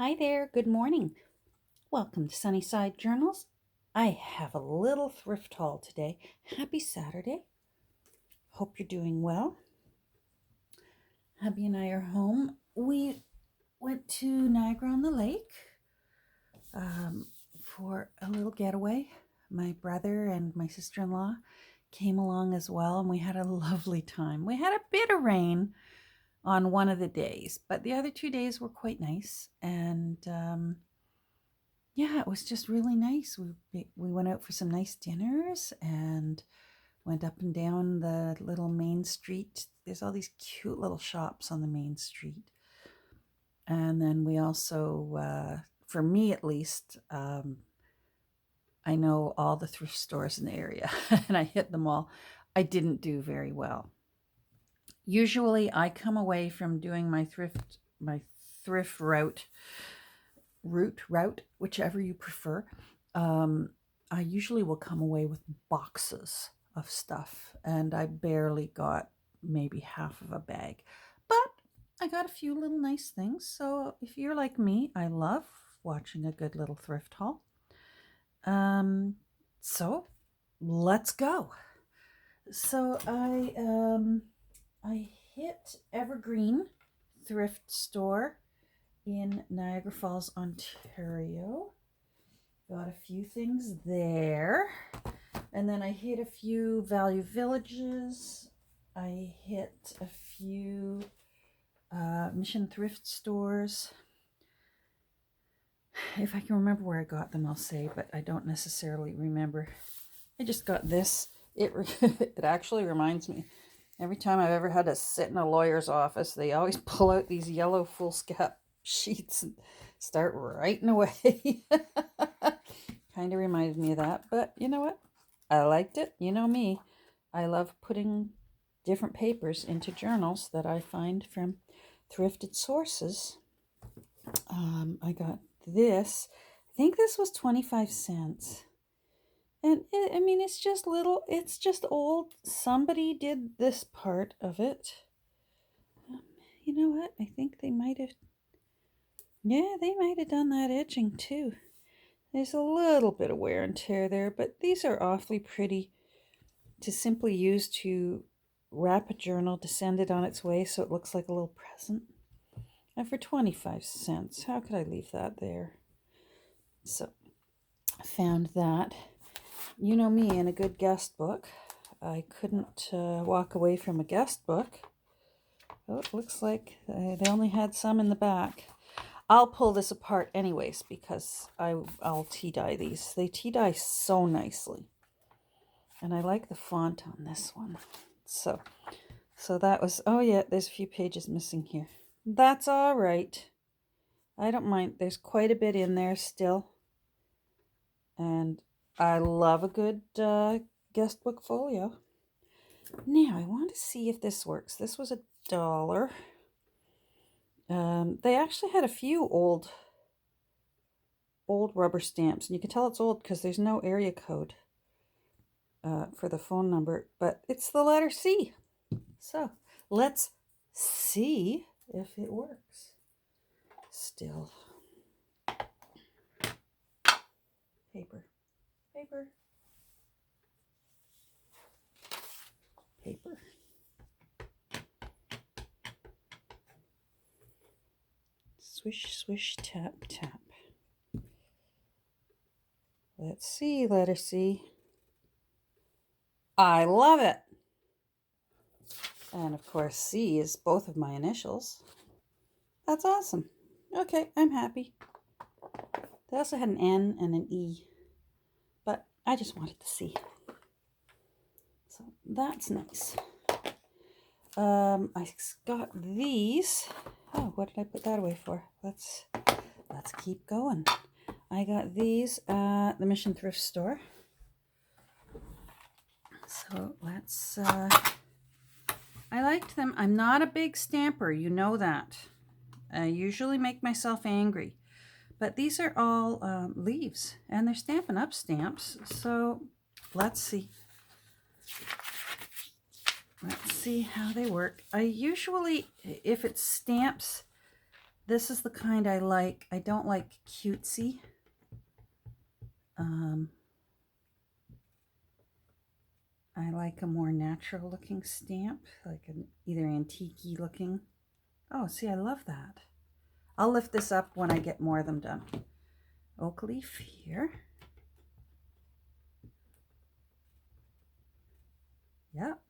Hi there, good morning. Welcome to Sunnyside Journals. I have a little thrift haul today. Happy Saturday. Hope you're doing well. Hubby and I are home. We went to Niagara-on-the-Lake for a little getaway. My brother and my sister-in-law came along as well, and we had a lovely time. We had a bit of rain on one of the days, but the other 2 days were quite nice, and yeah, it was just really nice. We went out for some nice dinners and went up and down the little main street. There's all these cute little shops on the main street. And then we also, for me at least, I know all the thrift stores in the area and I hit them all. I didn't do very well. Usually I come away from doing my thrift route, whichever you prefer. I usually will come away with boxes of stuff, and I barely got maybe half of a bag, but I got a few little nice things. So if you're like me, I love watching a good little thrift haul. So let's go. So I hit Evergreen Thrift Store in Niagara Falls, Ontario. Got a few things there. And then I hit a few Value Villages. I hit a few Mission Thrift stores. If I can remember where I got them, I'll say, but I don't necessarily remember. I just got this. It actually reminds me, every time I've ever had to sit in a lawyer's office, they always pull out these yellow foolscap sheets and start writing away. Kind of reminded me of that, but you know what? I liked it. You know me. I love putting different papers into journals that I find from thrifted sources. I got this. I think this was 25 cents. And it's just little, it's just old. Somebody did this part of it. You know what? I think they might have, yeah, they might have done that edging too. There's a little bit of wear and tear there, but these are awfully pretty to simply use to wrap a journal to send it on its way so it looks like a little present. And for 25 cents, how could I leave that there? So I found that. You know me, in a good guest book, I couldn't walk away from a guest book. Oh, it looks like they only had some in the back. I'll pull this apart anyways because I'll tea dye these. They tea dye so nicely. And I like the font on this one. So that was, oh yeah, there's a few pages missing here. That's all right. I don't mind. There's quite a bit in there still. And I love a good guest book folio. Now, I want to see if this works. This was $1. They actually had a few old rubber stamps. And you can tell it's old because there's no area code for the phone number. But it's the letter C. So, let's see if it works. Still. Paper. Swish, swish, tap, tap. Let's see, letter C. I love it. And of course, C is both of my initials. That's awesome. Okay, I'm happy. They also had an N and an E, but I just wanted the C. So that's nice. I got these. Oh, what did I put that away for? Let's keep going. I got these at the Mission Thrift Store. So let's, I liked them. I'm not a big stamper, you know that. I usually make myself angry. But these are all leaves, and they're Stampin' Up! Stamps. So let's see. Let's see how they work. I usually, if it's stamps This is the kind I like. I don't like cutesy. I like a more natural looking stamp, like an either antique-y looking. Oh, see, I love that. I'll lift this up when I get more of them done. Oak leaf here. Yep.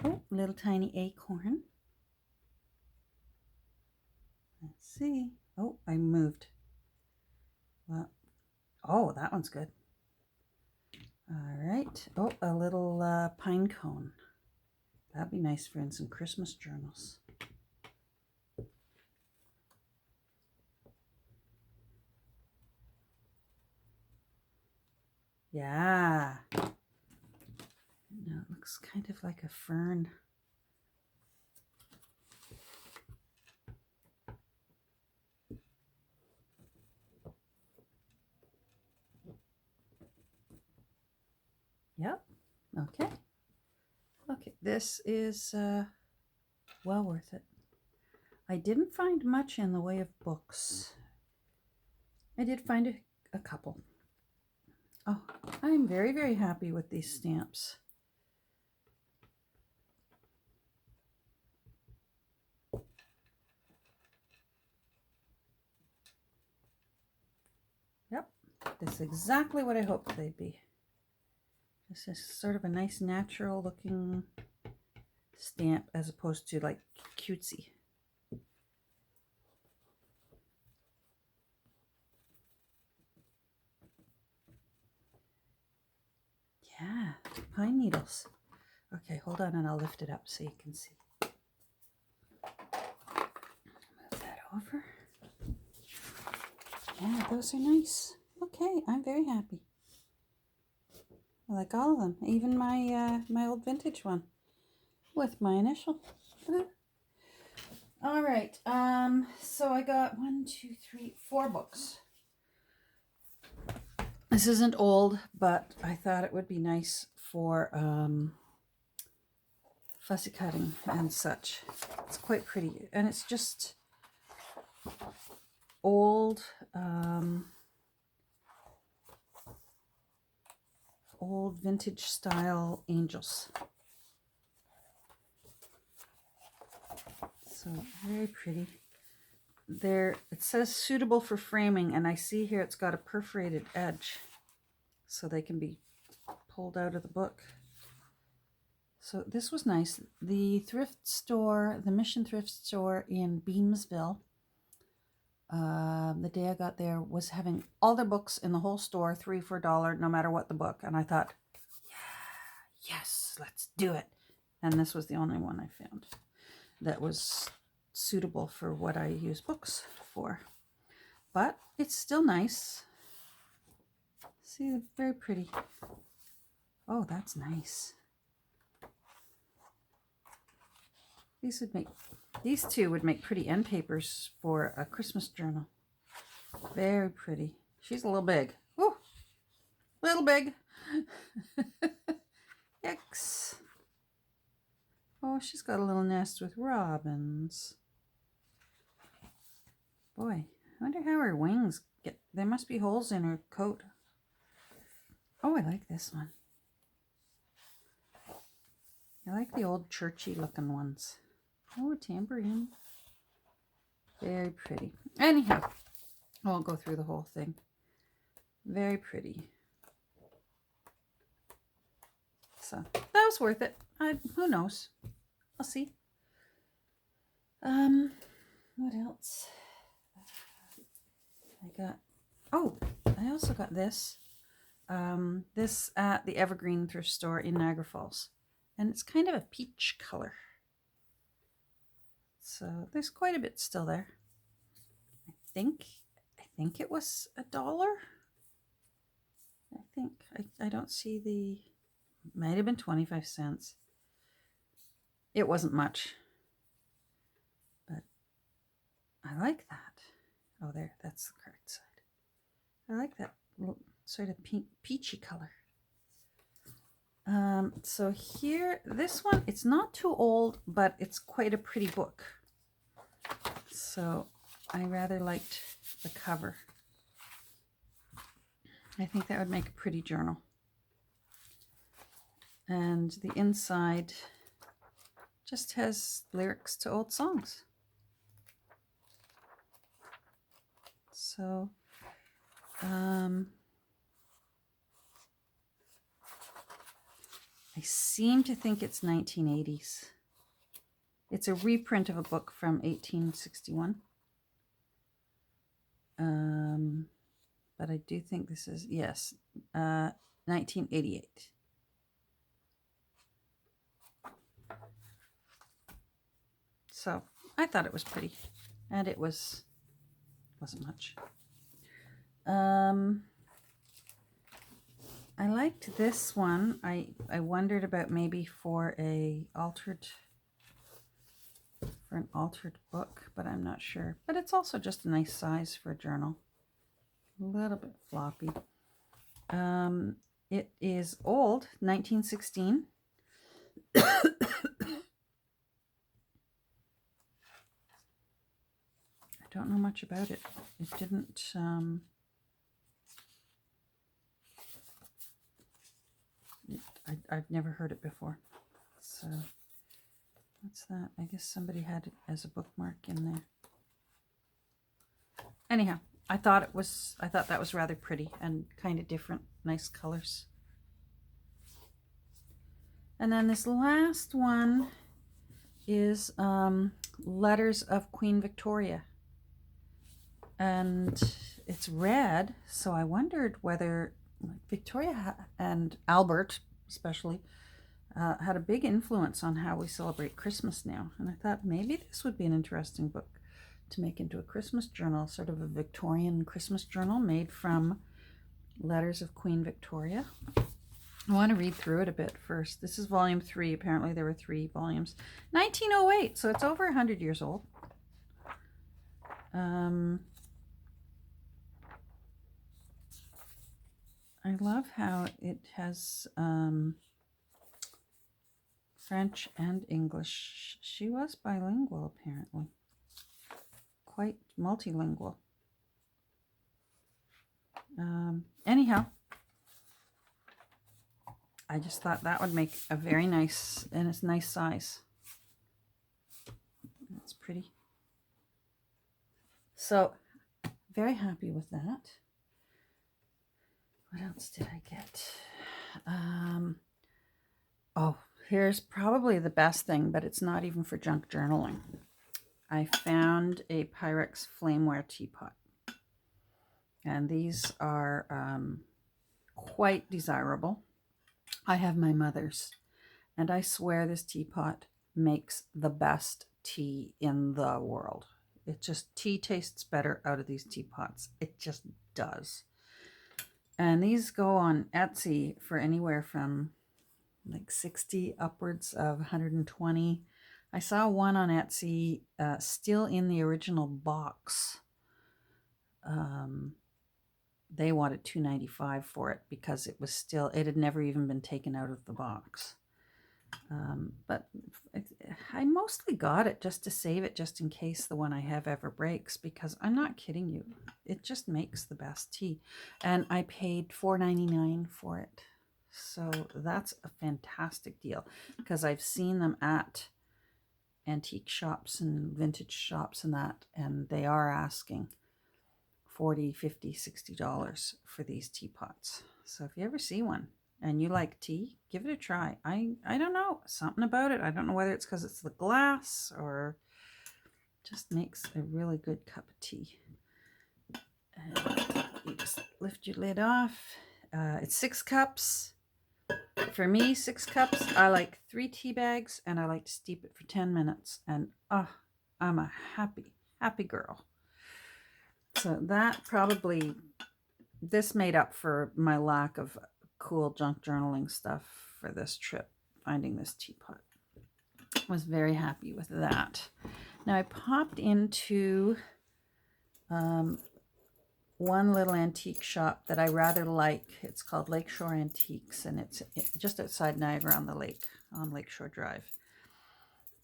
Oh, little tiny acorn. Let's see. Oh, I moved. Well, oh, that one's good. All right. Oh, a little pine cone. That'd be nice for in some Christmas journals. Yeah. No, it looks kind of like a fern. Yep. Okay. Okay, this is well worth it. I didn't find much in the way of books. I did find a couple. Oh, I'm very, very happy with these stamps. Yep, this is exactly what I hoped they'd be. This is sort of a nice natural looking stamp as opposed to like cutesy. Yeah, pine needles. Okay, hold on and I'll lift it up so you can see. Move that over. Yeah, those are nice. Okay, I'm very happy. I like all of them, even my my old vintage one with my initial. All right, so I got 1, 2, 3, 4 books. This isn't old, but I thought it would be nice for fussy cutting and such. It's quite pretty, and it's just old old vintage style angels. So very pretty. There, it says suitable for framing, and I see here it's got a perforated edge so they can be pulled out of the book. So this was nice. The thrift store, the Mission thrift store in Beamsville, the day I got there, was having all their books in the whole store, 3 for $1, no matter what the book. And I thought, yeah, yes, let's do it. And this was the only one I found that was suitable for what I use books for. But it's still nice. See, very pretty. Oh, that's nice. These two would make pretty end papers for a Christmas journal. Very pretty. She's a little big. Ooh, little big. Yikes. Oh, she's got a little nest with robins. Boy, I wonder how her wings get. There must be holes in her coat. Oh, I like this one. I like the old churchy looking ones. Oh, a tambourine. Very pretty. Anyhow, I won't go through the whole thing. Very pretty. So that was worth it. Who knows? I'll see. What else? I also got this. This at the Evergreen thrift store in Niagara Falls. And it's kind of a peach color. So there's quite a bit still there. I think it was $1. I don't see the, might have been 25 cents. It wasn't much, but I like that. Oh, there, that's the correct side. I like that little sort of pink, peachy color. So here, this one, it's not too old, but it's quite a pretty book. So I rather liked the cover. I think that would make a pretty journal. And the inside just has lyrics to old songs. So, I seem to think it's 1980s. It's a reprint of a book from 1861. But I do think this is, yes, 1988. So I thought it was pretty, and it wasn't much. I liked this one. I wondered about maybe for an altered book, but I'm not sure. But it's also just a nice size for a journal. A little bit floppy. It is old, 1916. I don't know much about it. It didn't... I've never heard it before. So, what's that? I guess somebody had it as a bookmark in there. Anyhow, I thought that was rather pretty and kind of different. Nice colors. And then this last one is Letters of Queen Victoria. And it's red, so I wondered whether Victoria and Albert especially had a big influence on how we celebrate Christmas now. And I thought maybe this would be an interesting book to make into a Christmas journal, sort of a Victorian Christmas journal made from Letters of Queen Victoria. I want to read through it a bit first. This is volume 3. Apparently there were 3 volumes. 1908, so it's over 100 years old. I love how it has French and English. She was bilingual, apparently. Quite multilingual. Anyhow, I just thought that would make a very nice, and it's a nice size. It's pretty. So, very happy with that. What else did I get? Oh, here's probably the best thing, but it's not even for junk journaling. I found a Pyrex Flameware teapot. And these are quite desirable. I have my mother's, and I swear this teapot makes the best tea in the world. It just, tea tastes better out of these teapots. It just does. And these go on Etsy for anywhere from like 60 upwards of 120. I saw one on Etsy still in the original box. They wanted $2.95 for it because it was still, it had never even been taken out of the box. But I mostly got it just to save it, just in case the one I have ever breaks, because I'm not kidding you. It just makes the best tea. And I paid $4.99 for it. So that's a fantastic deal, because I've seen them at antique shops and vintage shops and that, and they are asking $40, $50, $60 for these teapots. So if you ever see one and you like tea, give it a try. I don't know, something about it. I don't know whether it's because it's the glass or just makes a really good cup of tea. And you just lift your lid off. It's 6 cups. For me, 6 cups. I like 3 tea bags, and I like to steep it for 10 minutes. And I'm a happy girl. So that probably, this made up for my lack of cool junk journaling stuff for this trip, finding this teapot. Was very happy with that. Now I popped into one little antique shop that I rather like. It's called Lakeshore Antiques, and it's just outside Niagara on the lake, on Lakeshore Drive.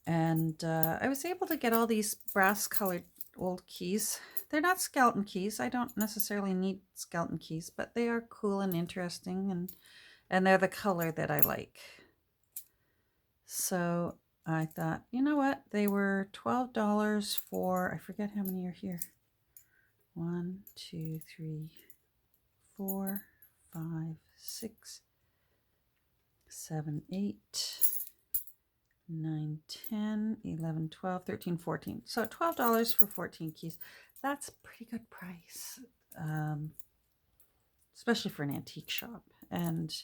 And I was able to get all these brass colored old keys. They're not skeleton keys. I don't necessarily need skeleton keys, but they are cool and interesting, and they're the color that I like. So I thought, you know what? They were $12 for, I forget how many are here. 1, 2, 3, 4, 5, 6, 7, 8, 9, 10, 11, 12, 13, 14. So $12 for 14 keys. That's a pretty good price, especially for an antique shop. And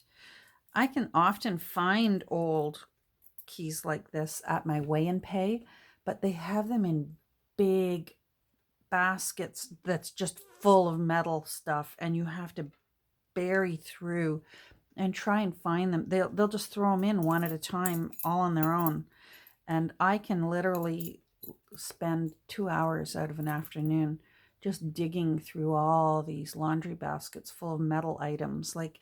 I can often find old keys like this at my weigh and pay, but they have them in big baskets that's just full of metal stuff, and you have to bury through and try and find them. They'll just throw them in one at a time, all on their own. And I can literally spend 2 hours out of an afternoon just digging through all these laundry baskets full of metal items like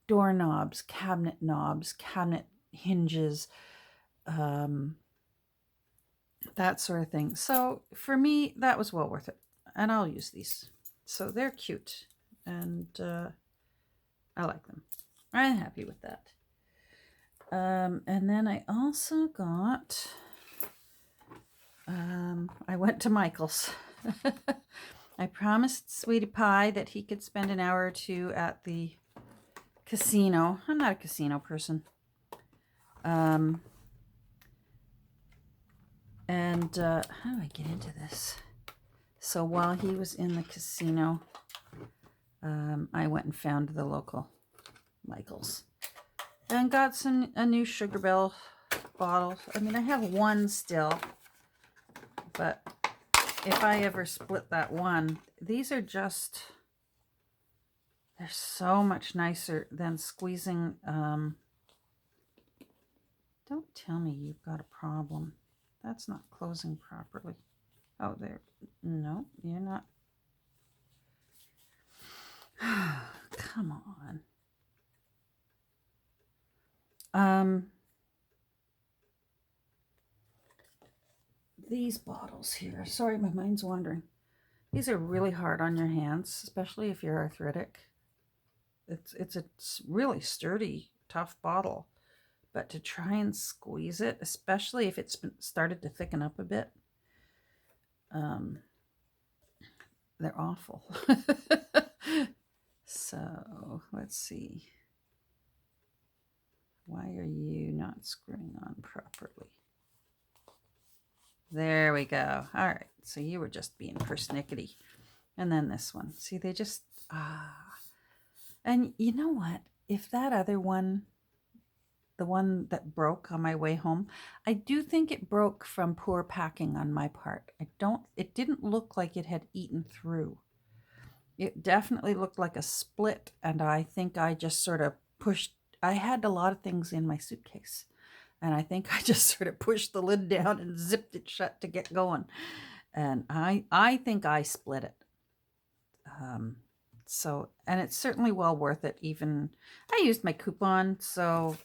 doorknobs, cabinet knobs, cabinet hinges, that sort of thing. So for me, that was well worth it. And I'll use these. So they're cute. And I like them. I'm happy with that. And then I also got, I went to Michael's. I promised Sweetie Pie that he could spend an hour or two at the casino. I'm not a casino person. And how do I get into this? So while he was in the casino, I went and found the local Michael's and got a new Sugar Bell bottle. I mean, I have one still, but if I ever split that one, these are just, they're so much nicer than squeezing. Don't tell me you've got a problem. That's not closing properly. Oh, there. No, you're not. Come on. These bottles here. Sorry, my mind's wandering. These are really hard on your hands, especially if you're arthritic. It's a really sturdy, tough bottle. But to try and squeeze it, especially if it's started to thicken up a bit, they're awful. So let's see. Why are you not screwing on properly? There we go. All right. So you were just being persnickety. And then this one. See, they just, And you know what? If that other one, the one that broke on my way home, I do think it broke from poor packing on my part. It didn't look like it had eaten through. It definitely looked like a split, and I think I just sort of pushed, I had a lot of things in my suitcase, and I think I just sort of pushed the lid down and zipped it shut to get going. And I think I split it. So, and it's certainly well worth it. Even, I used my coupon, so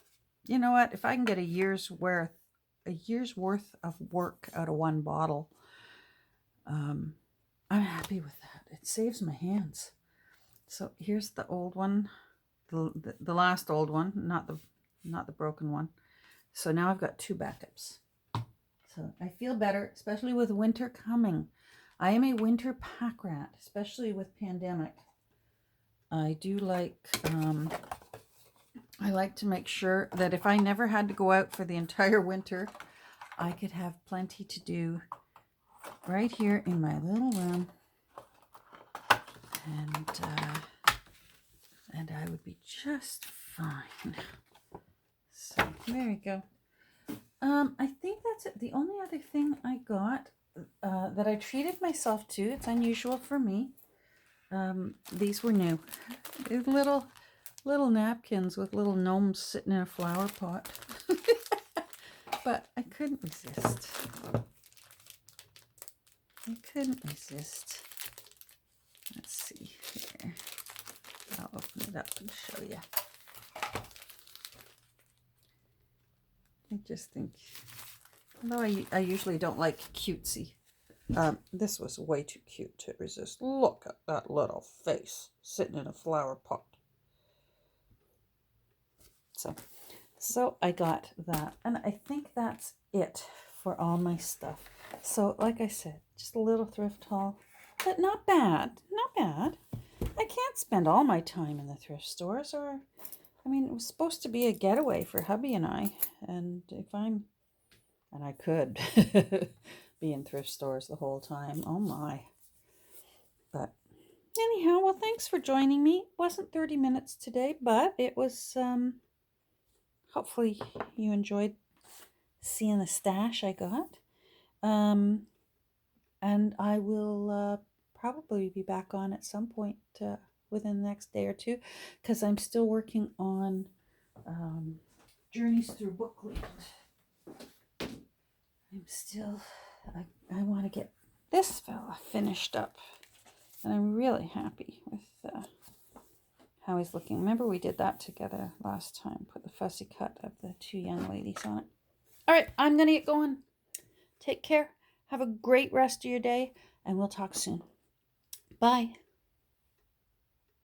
you know what? If I can get a year's worth of work out of one bottle, I'm happy with that. It saves my hands. So here's the old one, the last old one, not the broken one. So now I've got 2 backups. So I feel better, especially with winter coming. I am a winter pack rat, especially with pandemic. I do like, I like to make sure that if I never had to go out for the entire winter, I could have plenty to do right here in my little room. And I would be just fine. So there we go. I think that's it. The only other thing I got that I treated myself to, it's unusual for me. These were new. They're little napkins with little gnomes sitting in a flower pot. But I couldn't resist. Let's see here. I'll open it up and show you. I just think, although I usually don't like cutesy This was way too cute to resist. Look at that little face sitting in a flower pot. So I got that, and I think that's it for all my stuff. So like I said, just a little thrift haul, but not bad, not bad. I can't spend all my time in the thrift stores, or I mean, it was supposed to be a getaway for hubby and I, and I could be in thrift stores the whole time. Oh my. But anyhow, well, thanks for joining me. It wasn't 30 minutes today, but it was, hopefully you enjoyed seeing the stash I got. And I will probably be back on at some point within the next day or two, because I'm still working on Journeys Through Bookland. I want to get this fella finished up, and I'm really happy with how he's looking. Remember we did that together last time, put the fussy cut of the two young ladies on it. All right, I'm going to get going. Take care. Have a great rest of your day, and we'll talk soon. Bye.